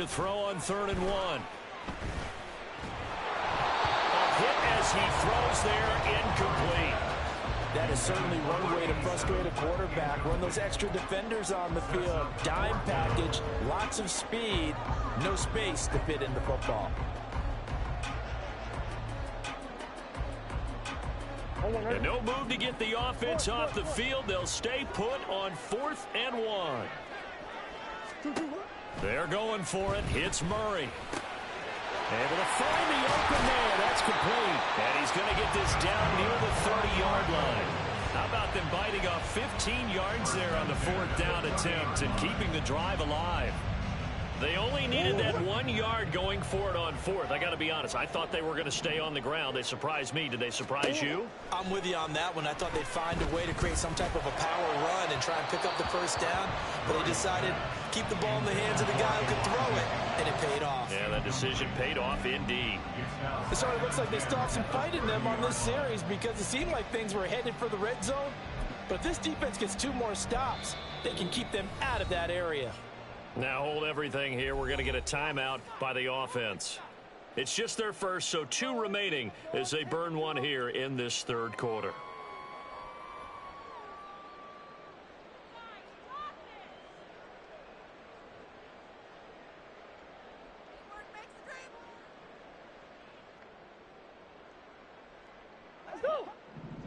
to throw on 3rd and 1. A hit as he throws there, incomplete. That is certainly one way to frustrate a quarterback. Run those extra defenders on the field. Dime package, lots of speed, no space to fit in the football. And no move to get the offense off the field. They'll stay put on 4th and 1. They're going for it. Hits Murray. Able to find the open man. That's complete. And he's going to get this down near the 30-yard line. How about them biting off 15 yards there on the 4th down attempt and keeping the drive alive? They only needed that 1 yard going for it on 4th. I got to be honest. I thought they were going to stay on the ground. They surprised me. Did they surprise you? I'm with you on that one. I thought they'd find a way to create some type of a power run and try and pick up the first down. But they decided to keep the ball in the hands of the guy who could throw it. And it paid off. Yeah, that decision paid off indeed. It sort of looks like they still have some fight in them on this series because it seemed like things were headed for the red zone. But if this defense gets 2 more stops, they can keep them out of that area. Now hold everything here. We're going to get a timeout by the offense. It's just their first, so 2 remaining as they burn one here in this 3rd quarter.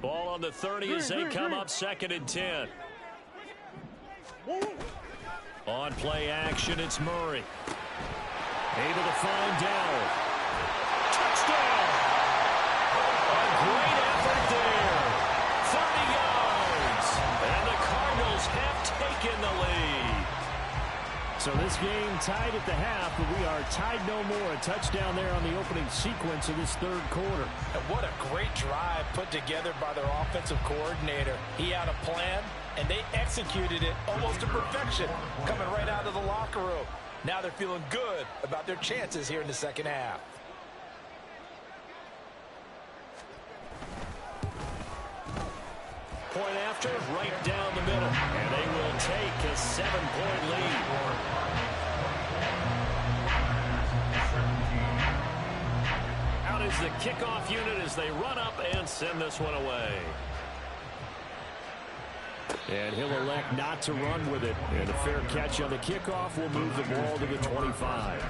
Ball on the 30 as they come up 2nd and 10. On play action, it's Murray. Able to find Dowell. Touchdown! A great effort there. 30 yards. And the Cardinals have taken the lead. So this game tied at the half, but we are tied no more. A touchdown there on the opening sequence of this 3rd quarter. And what a great drive put together by their offensive coordinator. He had a plan, and they executed it almost to perfection, coming right out of the locker room. Now they're feeling good about their chances here in the 2nd half. Point after, right down the middle. And they will take a 7-point lead. Out is the kickoff unit as they run up and send this one away. And he'll elect not to run with it. And a fair catch on the kickoff will move the ball to the 25.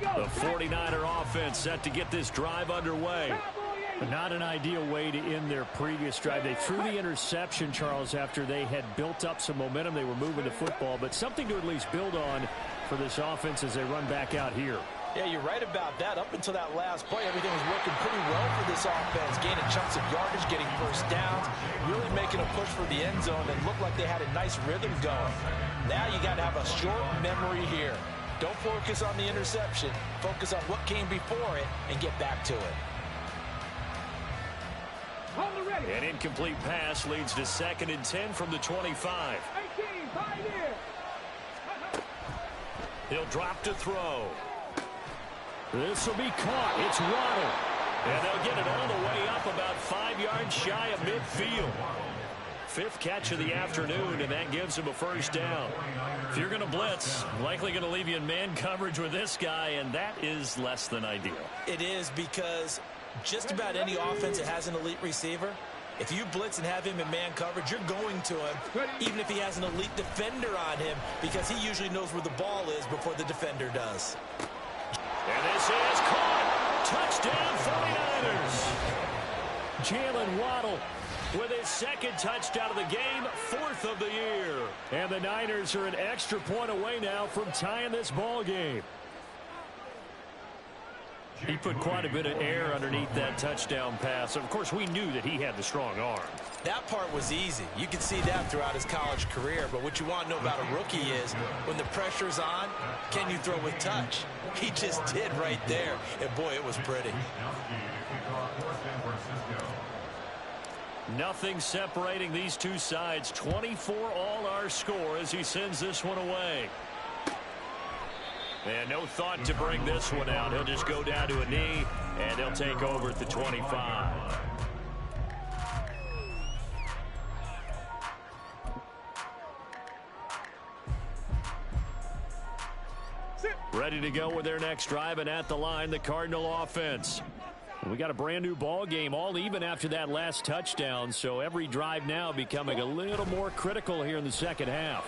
The 49er offense set to get this drive underway. Not an ideal way to end their previous drive. They threw the interception, Charles, after they had built up some momentum. They were moving the football, but something to at least build on for this offense as they run back out here. Yeah, you're right about that. Up until that last play, everything was working pretty well for this offense. Gaining chunks of yardage, getting first downs, really making a push for the end zone, and looked like they had a nice rhythm going. Now you got to have a short memory here. Don't focus on the interception. Focus on what came before it and get back to it. An incomplete pass leads to 2nd and 10 from the 25. He'll drop to throw. This will be caught. It's Waddle. And they'll get it all the way up about 5 yards shy of midfield. 5th catch of the afternoon, and that gives him a first down. If you're going to blitz, likely going to leave you in man coverage with this guy, and that is less than ideal. It is, because just about any offense that has an elite receiver, if you blitz and have him in man coverage, you're going to him, even if he has an elite defender on him, because he usually knows where the ball is before the defender does. And this is caught. Touchdown 49ers. Jalen Waddle with his 2nd touchdown of the game, 4th of the year. And the Niners are an extra point away now from tying this ball game. He put quite a bit of air underneath that touchdown pass. Of course, we knew that he had the strong arm. That part was easy. You could see that throughout his college career. But what you want to know about a rookie is when the pressure's on, can you throw with touch? He just did right there. And, boy, it was pretty. Nothing separating these two sides. 24 all our score as he sends this one away. And no thought to bring this one out. He'll just go down to a knee, and they'll take over at the 25. Ready to go with their next drive, and at the line, the Cardinal offense. We got a brand new ball game, all even after that last touchdown, so every drive now becoming a little more critical here in the second half.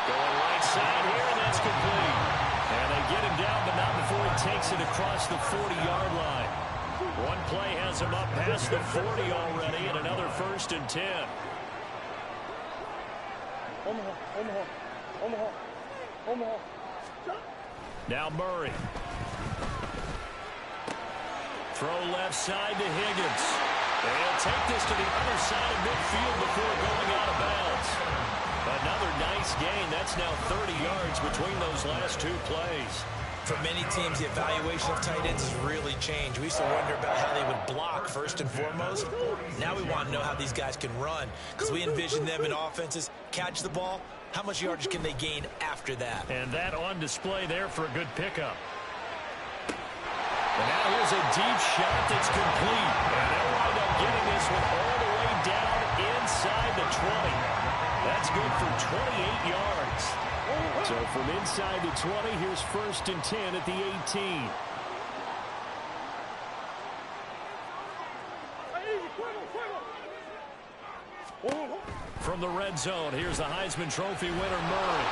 Going right side here, and that's complete. And they get him down, but not before he takes it across the 40-yard line. One play has him up past the 40 already, and another 1st and 10. Omaha. Now Murray. Throw left side to Higgins. And he'll take this to the other side of midfield before going out of bounds. Another nice gain. That's now 30 yards between those last two plays. For many teams, the evaluation of tight ends has really changed. We used to wonder about how they would block first and foremost. Now we want to know how these guys can run, because we envision them in offenses catch the ball. How much yardage can they gain after that? And that on display there for a good pickup. And now here's a deep shot that's complete. And they'll wind up getting this one all the way down inside the 20. That's good for 28 yards. So from inside the 20, here's 1st and 10 at the 18. From the red zone, here's the Heisman Trophy winner, Murray.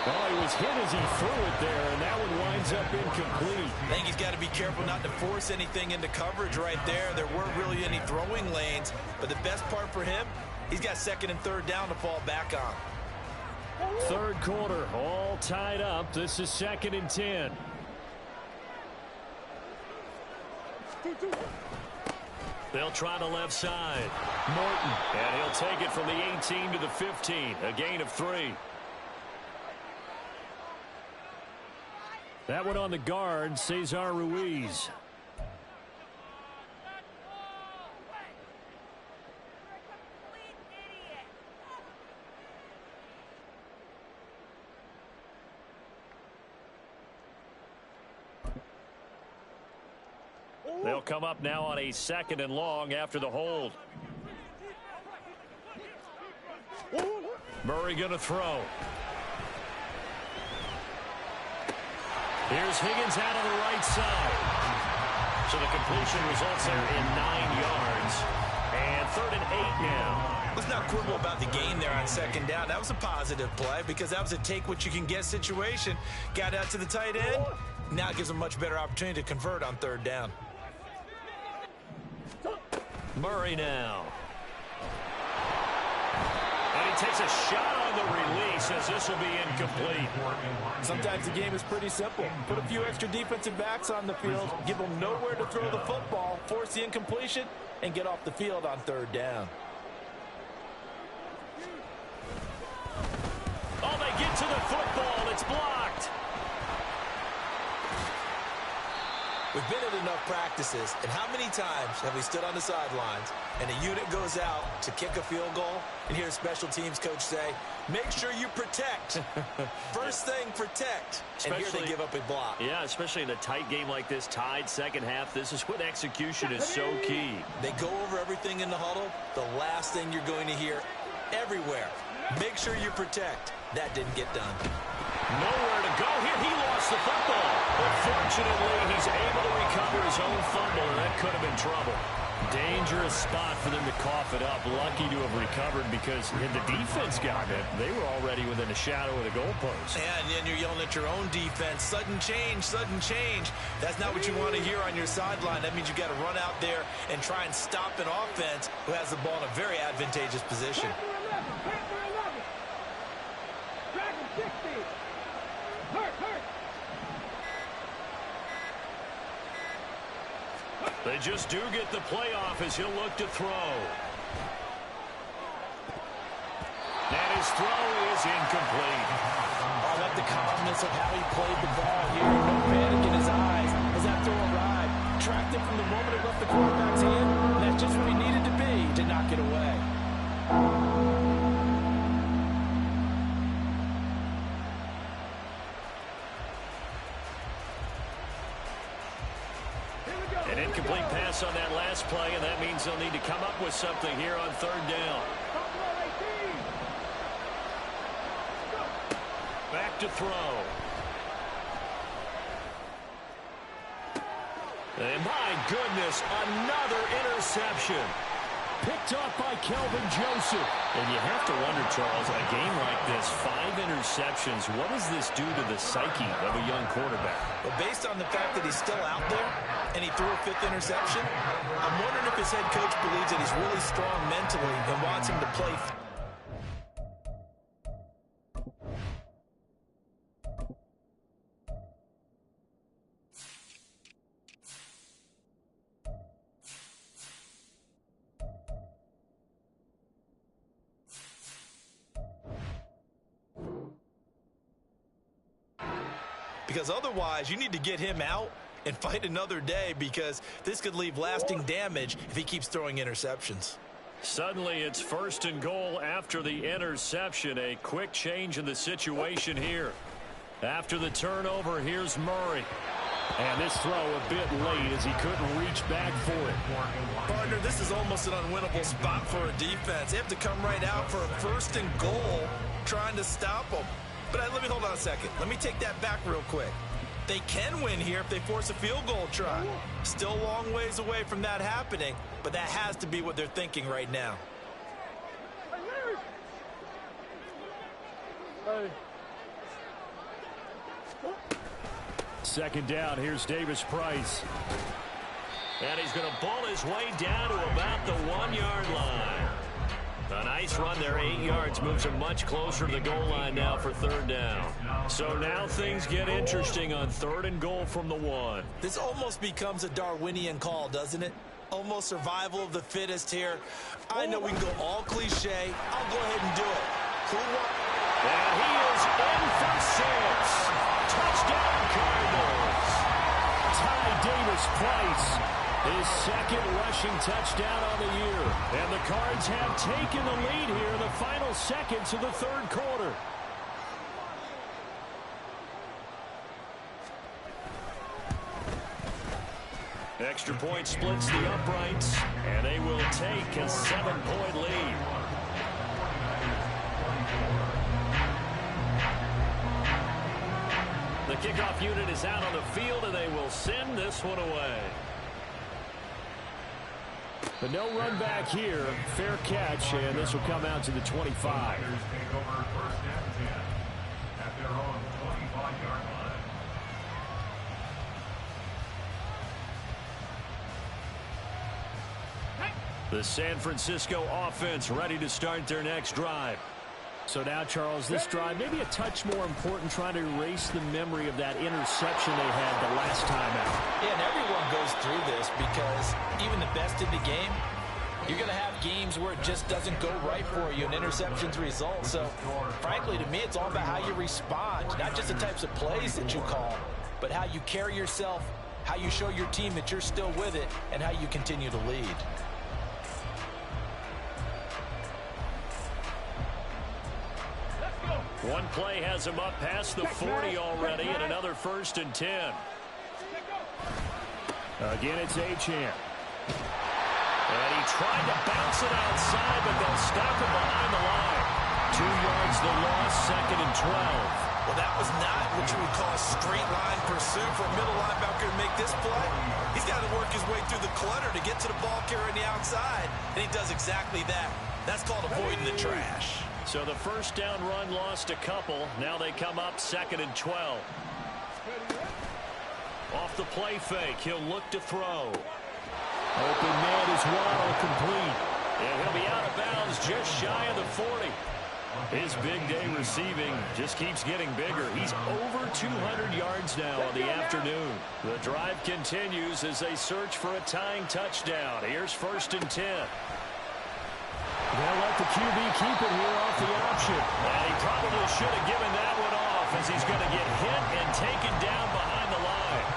Well, he was hit as he threw it there, and that one winds up incomplete. I think he's got to be careful not to force anything into coverage right there. There weren't really any throwing lanes, but the best part for him, he's got 2nd and 3rd down to fall back on. 3rd quarter, all tied up. This is 2nd and 10. They'll try the left side. Morton, and he'll take it from the 18 to the 15. A gain of 3. That one on the guard, Cesar Ruiz. They'll come up now on a 2nd and long after the hold. Murray going to throw. Here's Higgins out on the right side. So the completion results there in 9 yards. And 3rd and 8 now. Let's not quibble about the gain there on 2nd down. That was a positive play because that was a take-what-you-can-get situation. Got out to the tight end. Now it gives him a much better opportunity to convert on 3rd down. Murray now. And he takes a shot on the release as this will be incomplete. Sometimes the game is pretty simple. Put a few extra defensive backs on the field, give them nowhere to throw the football, force the incompletion, and get off the field on 3rd down. Oh, they get to the football. It's blocked. We've been at enough practices, and how many times have we stood on the sidelines and a unit goes out to kick a field goal and hear a special teams coach say, make sure you protect. First thing, protect. And here they give up a block. Yeah, especially in a tight game like this, tied 2nd half. This is when execution is so key. They go over everything in the huddle. The last thing you're going to hear everywhere, make sure you protect. That didn't get done. Nowhere to go here. He lost the football. But fortunately, he's able to recover his own fumble, and that could have been trouble. Dangerous spot for them to cough it up. Lucky to have recovered because had the defense got it, they were already within a shadow of the goalpost. Yeah, and then you're yelling at your own defense. Sudden change, sudden change. That's not what you want to hear on your sideline. That means you got to run out there and try and stop an offense who has the ball in a very advantageous position. They just do get the playoff as he'll look to throw. And his throw is incomplete. I like the calmness of how he played the ball here. No panic in his eyes as that throw arrived. tracked it from the moment it left the quarterback's hand, and that's just where he needed to be to knock it away. An incomplete pass on that last play, and that means they'll need to come up with something here on third down. Back to throw. And my goodness, another interception. Picked off by Kelvin Joseph. And you have to wonder, Charles, in a game like this, 5 interceptions, what does this do to the psyche of a young quarterback? Well, based on the fact that he's still out there and he threw a 5th interception, I'm wondering if his head coach believes that he's really strong mentally and wants him to play. Because otherwise, you need to get him out and fight another day, because this could leave lasting damage if he keeps throwing interceptions. Suddenly, it's 1st and goal after the interception. A quick change in the situation here. After the turnover, here's Murray. And this throw a bit late as he couldn't reach back for it. Partner, this is almost an unwinnable spot for a defense. They have to come right out for a 1st and goal trying to stop them. But let me hold on a second. Let me take that back real quick. They can win here if they force a field goal try. Still a long ways away from that happening, but that has to be what they're thinking right now. Second down, here's Davis Price. And he's going to ball his way down to about the 1-yard line. A nice run there, 8 yards, moves him much closer to the goal line now for third down. So now things get interesting on 3rd and goal from the 1. This almost becomes a Darwinian call, doesn't it? Almost survival of the fittest here. I know we can go all cliche. I'll go ahead and do it. And he is in for 6. Touchdown, Cardinals. Ty Davis Price, his 2nd rushing touchdown on the year. And the Cards have taken the lead here in the final seconds of the 3rd quarter. Extra point splits the uprights, and they will take a 7-point lead. The kickoff unit is out on the field, and they will send this one away. But no run back here. Fair catch, and this will come out to the 25. The San Francisco offense ready to start their next drive. So now, Charles, this drive maybe a touch more important, trying to erase the memory of that interception they had the last time out. Yeah, and everyone goes through this, because even the best in the game, you're going to have games where it just doesn't go right for you and interceptions result. So, frankly, to me, it's all about how you respond, not just the types of plays that you call, but how you carry yourself, how you show your team that you're still with it, and how you continue to lead. One play has him up past the 40 already, and another 1st and 10. Again, it's Achane. And he tried to bounce it outside, but they'll stop him behind the line. 2 yards the loss, 2nd and 12. Well, that was not what you would call a straight line pursuit for a middle linebacker to make this play. He's got to work his way through the clutter to get to the ball carrier on the outside, and he does exactly that. That's called avoiding the trash. So the 1st down run lost a couple. Now they come up 2nd and 12. Off the play fake, he'll look to throw. Open man is Waddle, complete. And he'll be out of bounds just shy of the 40. His big day receiving just keeps getting bigger. He's over 200 yards now on the afternoon. The drive continues as they search for a tying touchdown. Here's 1st and 10. They'll let the QB keep it here off the option. And he probably should have given that one off, as he's going to get hit and taken down behind the line.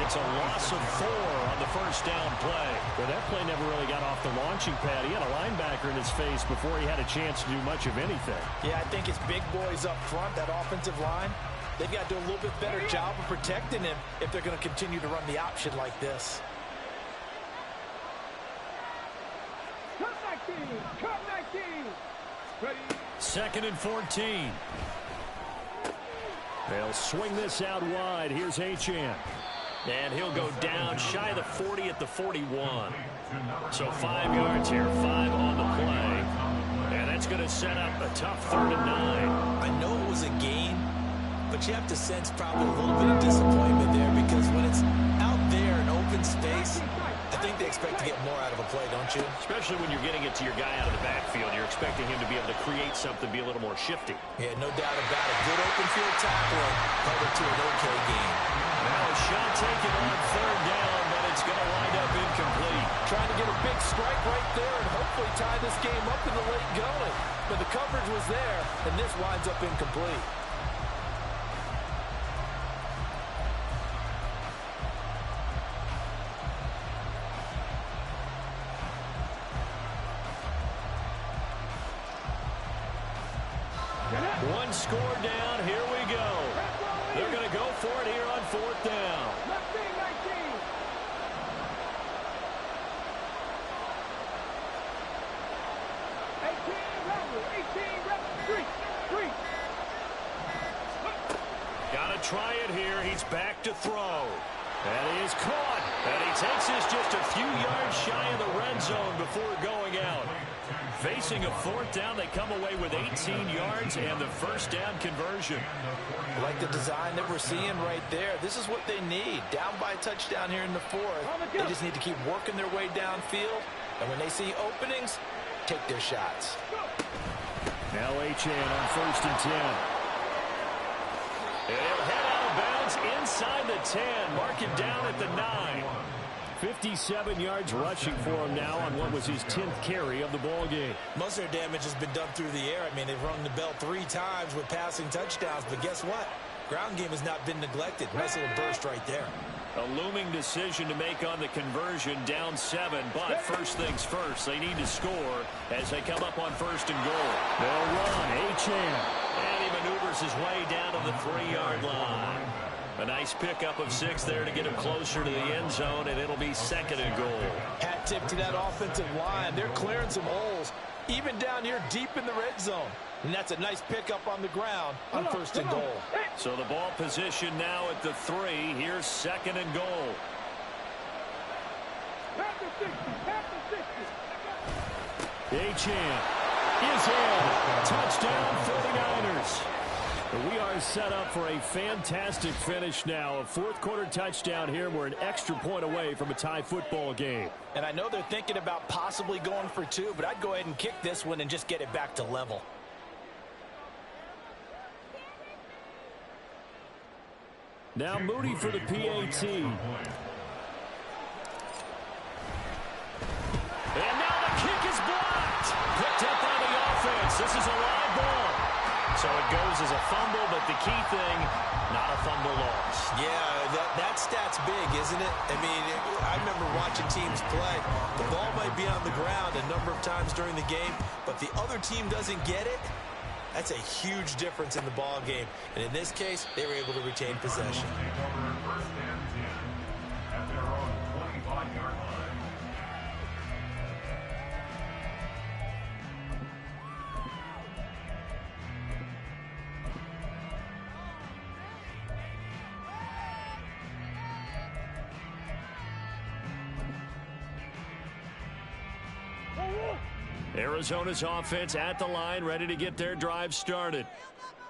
It's a loss of 4 on the first down play. Well, that play never really got off the launching pad. He had a linebacker in his face before he had a chance to do much of anything. Yeah, I think it's big boys up front, that offensive line. They've got to do a little bit better job of protecting him if they're going to continue to run the option like this. Second and 14. They'll swing this out wide. Here's Achane. And he'll go down shy of the 40 at the 41. So 5 yards here, 5 on the play. And that's going to set up a tough 3rd and 9. I know it was a gain, but you have to sense probably a little bit of disappointment there because when it's out there in open space, I think they expect to get more out of a play, don't you? Especially when you're getting it to your guy out of the backfield. You're expecting him to be able to create something, be a little more shifty. Yeah, no doubt about it. Good open field tackling, held it to an okay game. Now a shot taken on 3rd down, but it's going to wind up incomplete. Trying to get a big strike right there and hopefully tie this game up in the late going. But the coverage was there, and this winds up incomplete. One score down. Here we go. They're going to go for it here on 4th down. Got to try it here. He's back to throw. And he is caught. And he takes this just a few yards shy of the red zone before going out. Facing a 4th down, they come away with 18 yards and the first down conversion. Like the design that we're seeing right there. This is what they need. Down by a touchdown here in the 4th. They just need to keep working their way downfield. And when they see openings, take their shots. Now Achane on 1st and 10. And he'll head out of bounds inside the 10. Mark him down at the 9. 57 yards rushing for him now on what was his 10th carry of the ball game. Most of their damage has been done through the air. I mean, they've rung the bell 3 times with passing touchdowns. But guess what? Ground game has not been neglected. Nice little burst right there. A looming decision to make on the conversion, down 7. But first things first, they need to score as they come up on 1st and goal. They'll run. Achane. And he maneuvers his way down to the 3-yard line. A nice pickup of 6 there to get him closer to the end zone, and it'll be 2nd and goal. Hat tip to that offensive line. They're clearing some holes, even down here deep in the red zone. And that's a nice pickup on the ground on 1st and goal. So the ball position now at the 3. Here's 2nd and goal. Achane is in. Touchdown 49ers. We are set up for a fantastic finish now. A 4th quarter touchdown here. We're an extra point away from a tie football game. And I know they're thinking about possibly going for 2, but I'd go ahead and kick this one and just get it back to level. Now Moody for the PAT. And now the kick is blocked. Picked up by the offense. This is a live ball. So it goes as a fumble, but the key thing, not a fumble loss. Yeah, that stat's big, isn't it? I mean, I remember watching teams play. The ball might be on the ground a number of times during the game, but the other team doesn't get it. That's a huge difference in the ball game. And in this case, they were able to retain possession. Arizona's offense at the line, ready to get their drive started.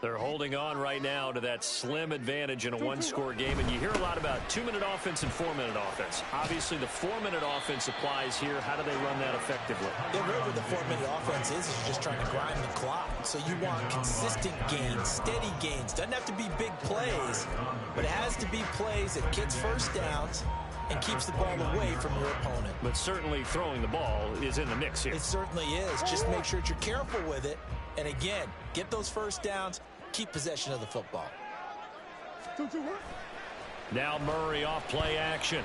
They're holding on right now to that slim advantage in a one-score game, and you hear a lot about 2-minute offense and 4-minute offense. Obviously, the 4-minute offense applies here. How do they run that effectively? Yeah, really what the 4-minute offense is you're just trying to grind the clock. So you want consistent gains, steady gains. Doesn't have to be big plays, but it has to be plays that gets first downs and keeps the ball away from your opponent. But certainly throwing the ball is in the mix here. It certainly is. Just make sure that you're careful with it. And again, get those first downs, keep possession of the football. Now Murray off play action.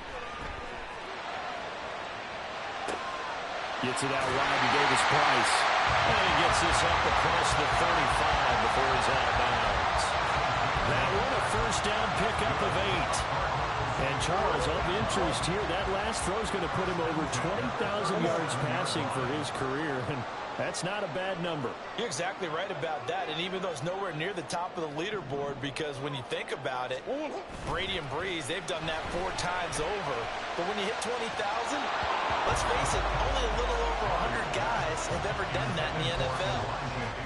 Gets it out wide to Davis-Price. And he gets this up across the 35 before he's out of bounds. That one a first down pickup of 8. And Charles, of interest here, that last throw is going to put him over 20,000 yards passing for his career, and that's not a bad number. You're exactly right about that, and even though it's nowhere near the top of the leaderboard, because when you think about it, Brady and Breeze, they've done that 4 times over. But when you hit 20,000, let's face it, only a little over 100 guys have ever done that in the NFL.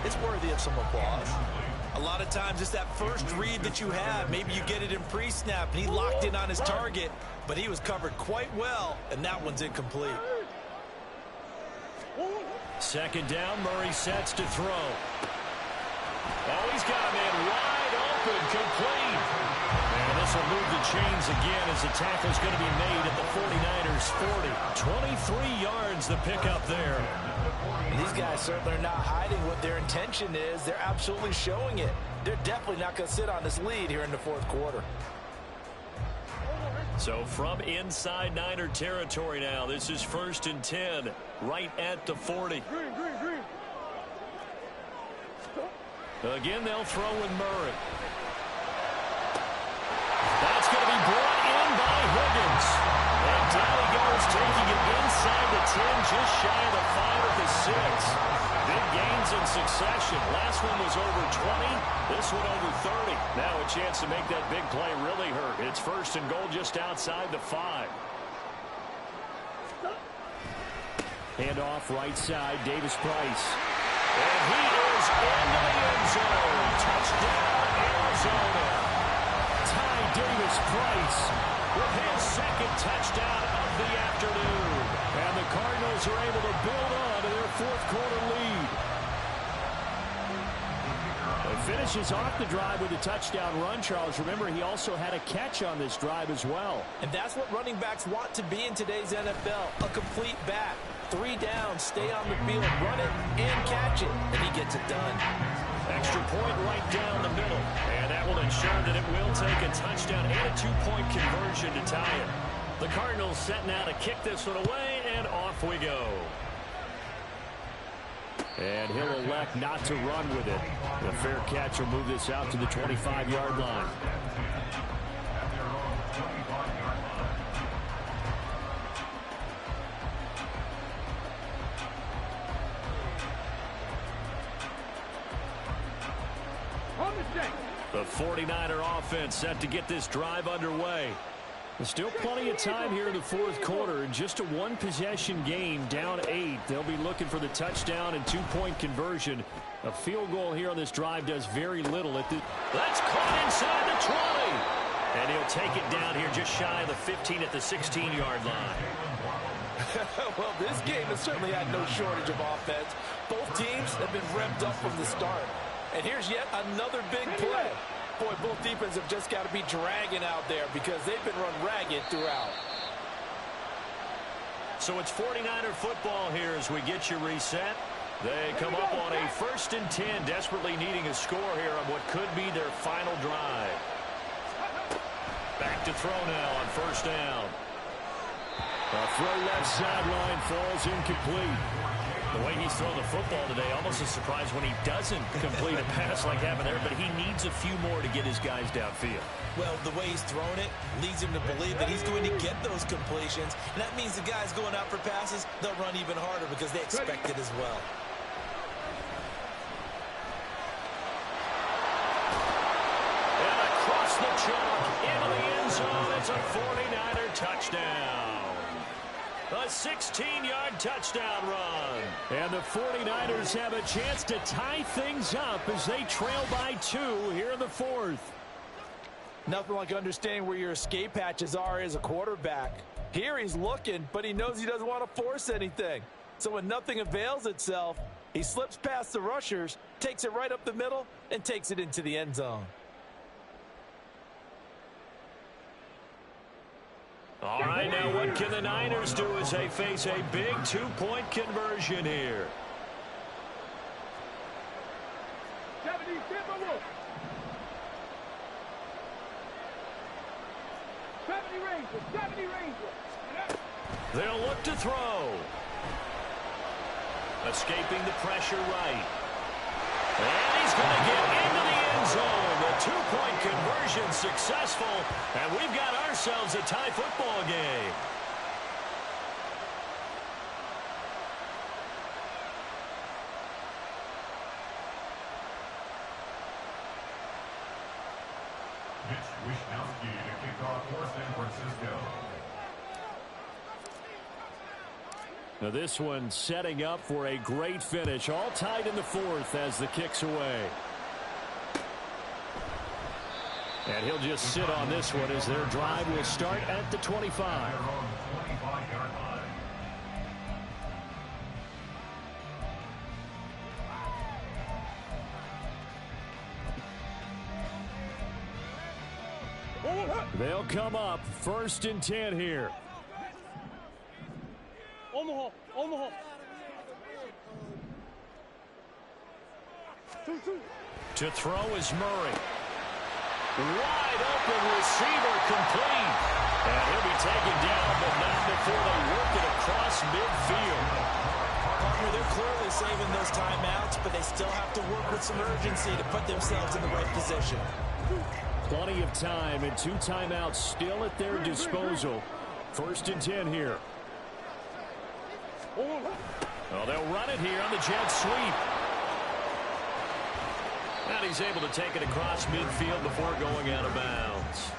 It's worthy of some applause. A lot of times it's that first read that you have. Maybe you get it in pre-snap, and he locked in on his target, but he was covered quite well, and that one's incomplete. Second down, Murray sets to throw. Oh, he's got a man wide open, complete. And this will move the chains again as the tackle's going to be made at the 49ers' 40. 23 yards the pickup there. And these guys certainly are not hiding what their intention is. They're absolutely showing it. They're definitely not going to sit on this lead here in the fourth quarter. So from inside Niner territory now, this is 1st and 10, right at the 40. Again, they'll throw with Murray. That's going to be brought in by Higgins. And down he goes, taking it inside the 10, just shy of the 5 at the 6. Big gains in succession. Last one was over 20. This one over 30. Now a chance to make that big play really hurt. It's 1st and goal just outside the 5. Handoff right side, Davis-Price. And he is into the end zone. Touchdown, Arizona. Ty Davis-Price with his second touchdown of the afternoon. And the Cardinals are able to build on to their fourth quarter lead. Finishes off the drive with a touchdown run, Charles. Remember, he also had a catch on this drive as well. And that's what running backs want to be in today's NFL, a complete back. 3 downs, stay on the field, run it, and catch it. And he gets it done. Extra point right down the middle. And that will ensure that it will take a touchdown and a 2-point conversion to tie it. The Cardinals setting out to kick this one away, and off we go. And he'll elect not to run with it. The fair catch will move this out to the 25-yard line. The 49er offense set to get this drive underway. There's still plenty of time here in the fourth quarter. Just a 1-possession game, down 8. They'll be looking for the touchdown and 2-point conversion. A field goal here on this drive does very little. That's caught inside the 20. And he'll take it down here just shy of the 15 at the 16-yard line. Well, this game has certainly had no shortage of offense. Both teams have been revved up from the start. And here's yet another big play. Boy, both defenses have just got to be dragging out there because they've been run ragged throughout. So it's 49er football here as we get you reset. They come up on a 1st and 10, desperately needing a score here on what could be their final drive. Back to throw now on 1st down. A throw left sideline falls incomplete. The way he's thrown the football today, almost a surprise when he doesn't complete a pass like happened there, but he needs a few more to get his guys downfield. Well, the way he's thrown it leads him to believe that he's going to get those completions, and that means the guys going out for passes, they'll run even harder because they expect it as well. And across the chalk, into the end zone, it's a 49er touchdown. A 16-yard touchdown run. And the 49ers have a chance to tie things up as they trail by 2 here in the fourth. Nothing like understanding where your escape hatches are as a quarterback. Here he's looking, but he knows he doesn't want to force anything. So when nothing avails itself, he slips past the rushers, takes it right up the middle, and takes it into the end zone. All right, now what can the Niners do as they face a big 2-point conversion here? They'll look to throw. Escaping the pressure right. And he's going to get into the end zone. The two-point conversion successful. And we've got ourselves a tie football game. Mitch Wishnowsky to kick off for San Francisco. Now this one setting up for a great finish. All tied in the fourth as the kick's away. And he'll just sit on this one as their drive will start at the 25. They'll come up 1st and 10 here. Omaha. To throw is Murray. Wide open receiver complete. And he'll be taken down, but not before they work it across midfield. They're clearly saving those timeouts, but they still have to work with some urgency to put themselves in the right position. Plenty of time and 2 timeouts still at their disposal. 1st and 10 here. Well, they'll run it here on the jet sweep. And he's able to take it across midfield before going out of bounds.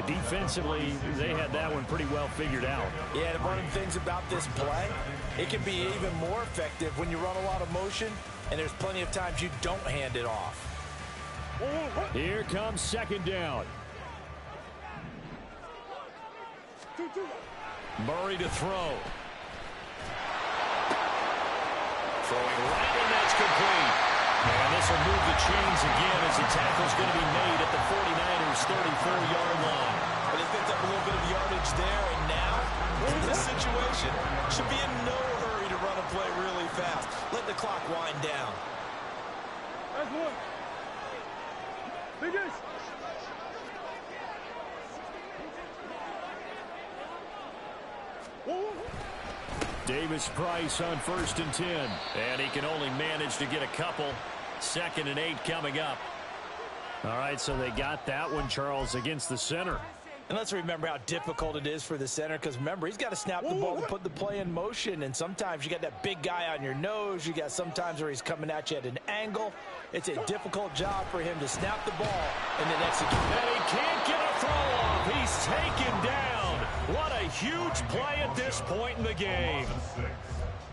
Defensively, they had that one pretty well figured out. Yeah, and one of the things about this play, it can be even more effective when you run a lot of motion, and there's plenty of times you don't hand it off. Here comes 2nd down. Murray to throw. Throwing right, and that's complete. And this will move the chains again as the tackle's going to be made at the 49ers' 34-yard line. But they picked up a little bit of yardage there, and now, in this situation, should be in no hurry to run a play really fast. Let the clock wind down. That's one. Biggest. Davis Price on 1st and 10. And he can only manage to get a couple. 2nd and 8 coming up. All right, so they got that one, Charles, against the center. And let's remember how difficult it is for the center, because remember, he's got to snap the ball and put the play in motion, and sometimes you got that big guy on your nose. You got sometimes where he's coming at you at an angle. It's a difficult job for him to snap the ball and then execute. And he can't get a throw off. He's taken down. What a huge play at this point in the game.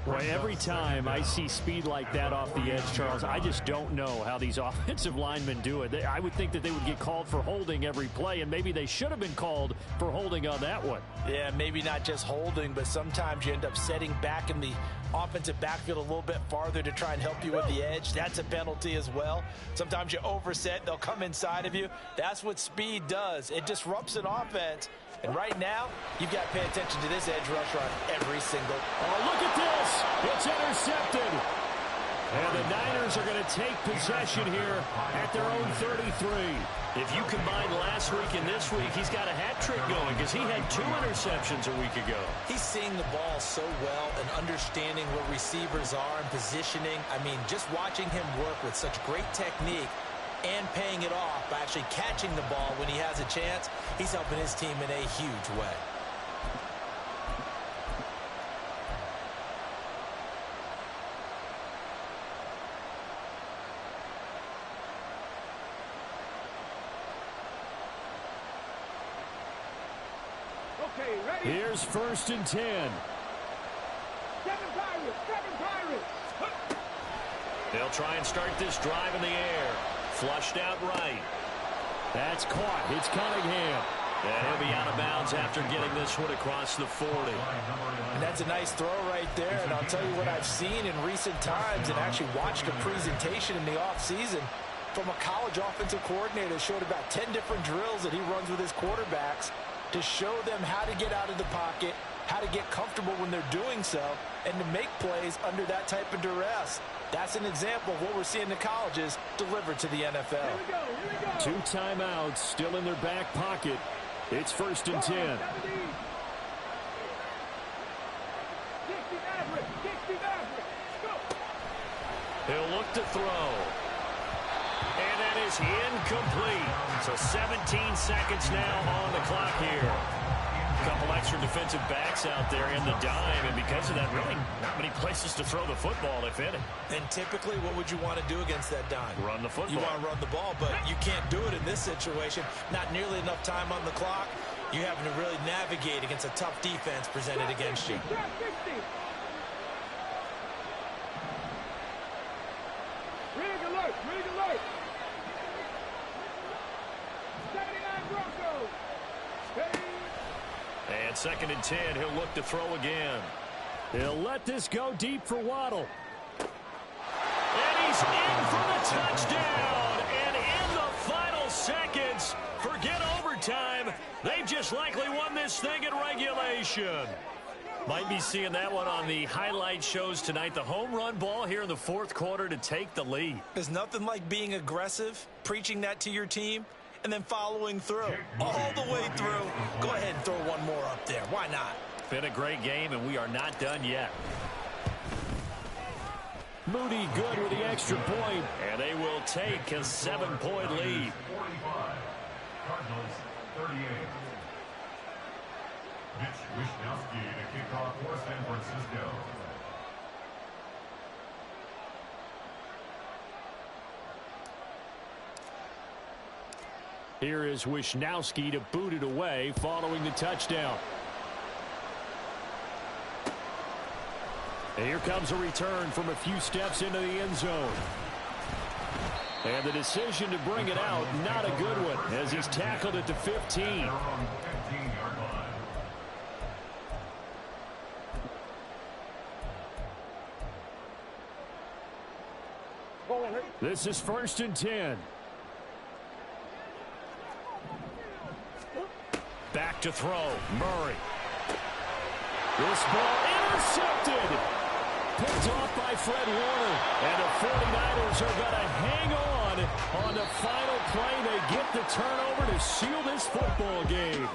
Boy, every time I see speed like that off the edge, Charles, I just don't know how these offensive linemen do it. I would think that they would get called for holding every play, and maybe they should have been called for holding on that one. Yeah, maybe not just holding, but sometimes you end up setting back in the offensive backfield a little bit farther to try and help you with the edge. That's a penalty as well. Sometimes you overset, they'll come inside of you. That's what speed does. It disrupts an offense. And right now, you've got to pay attention to this edge rusher on every single. Oh, look at this. It's intercepted. And the Niners are going to take possession here at their own 33. If you combine last week and this week, he's got a hat trick going because he had 2 interceptions a week ago. He's seeing the ball so well and understanding where receivers are and positioning. I mean, just watching him work with such great technique and paying it off by actually catching the ball when he has a chance, he's helping his team in a huge way. Okay, ready? Here's 1st and 10. Seven Pirates. They'll try and start this drive in the air. Flushed out right. That's caught. It's Cunningham. And he'll be out of bounds after getting this one across the 40. And that's a nice throw right there. And I'll tell you what I've seen in recent times and actually watched a presentation in the offseason from a college offensive coordinator. Showed about 10 different drills that he runs with his quarterbacks to show them how to get out of the pocket, how to get comfortable when they're doing so, and to make plays under that type of duress. That's an example of what we're seeing in the colleges delivered to the NFL. Here we go. 2 timeouts still in their back pocket. It's 1st and 10. 60 Maverick. 60 Maverick. Go. He'll look to throw. And that is incomplete. So 17 seconds now on the clock here. A couple extra defensive backs out there in the dime, and because of that, really not many places to throw the football, if any. And typically, what would you want to do against that dime? Run the football. You want to run the ball, but you can't do it in this situation. Not nearly enough time on the clock. You're having to really navigate against a tough defense presented against you. Trap 60. Rig alert. Rig alert. 79 Broncos. Steady. And 2nd and 10, he'll look to throw again. He'll let this go deep for Waddle. And he's in for the touchdown. And in the final seconds, forget overtime. They've just likely won this thing in regulation. Might be seeing that one on the highlight shows tonight. The home run ball here in the 4th quarter to take the lead. There's nothing like being aggressive, preaching that to your team, and then following through. All the way through. Go ahead and throw one more up there. Why not? Been a great game, and we are not done yet. Moody good with the extra point. And they will take a 7-point lead. 45. Cardinals 38. Mitch Wishnowsky to kick off for San Francisco. Here is Wishnowsky to boot it away following the touchdown. And here comes a return from a few steps into the end zone. And the decision to bring it out, not a good one, as he's tackled at the 15. They're on the 15-yard line. This is 1st and 10. Back to throw. Murray. This ball intercepted. Picked off by Fred Warner. And the 49ers are going to hang on the final play. They get the turnover to seal this football game.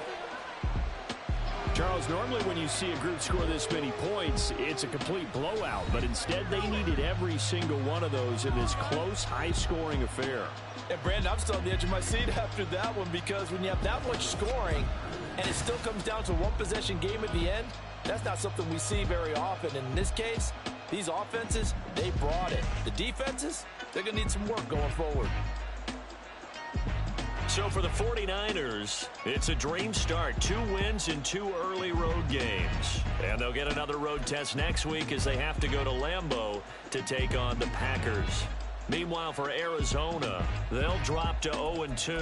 Charles, normally when you see a group score this many points, it's a complete blowout. But instead, they needed every single one of those in this close, high-scoring affair. And, Brandon, I'm still on the edge of my seat after that one, because when you have that much scoring and it still comes down to one possession game at the end, that's not something we see very often. And in this case, these offenses, they brought it. The defenses, they're going to need some work going forward. So for the 49ers, it's a dream start. 2 wins in 2 early road games. And they'll get another road test next week as they have to go to Lambeau to take on the Packers. Meanwhile, for Arizona, they'll drop to 0-2.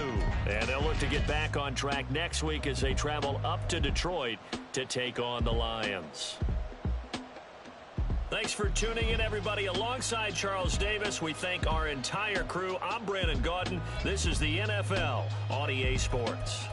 And they'll look to get back on track next week as they travel up to Detroit to take on the Lions. Thanks for tuning in, everybody. Alongside Charles Davis, we thank our entire crew. I'm Brandon Gaudin. This is the NFL on EA Sports.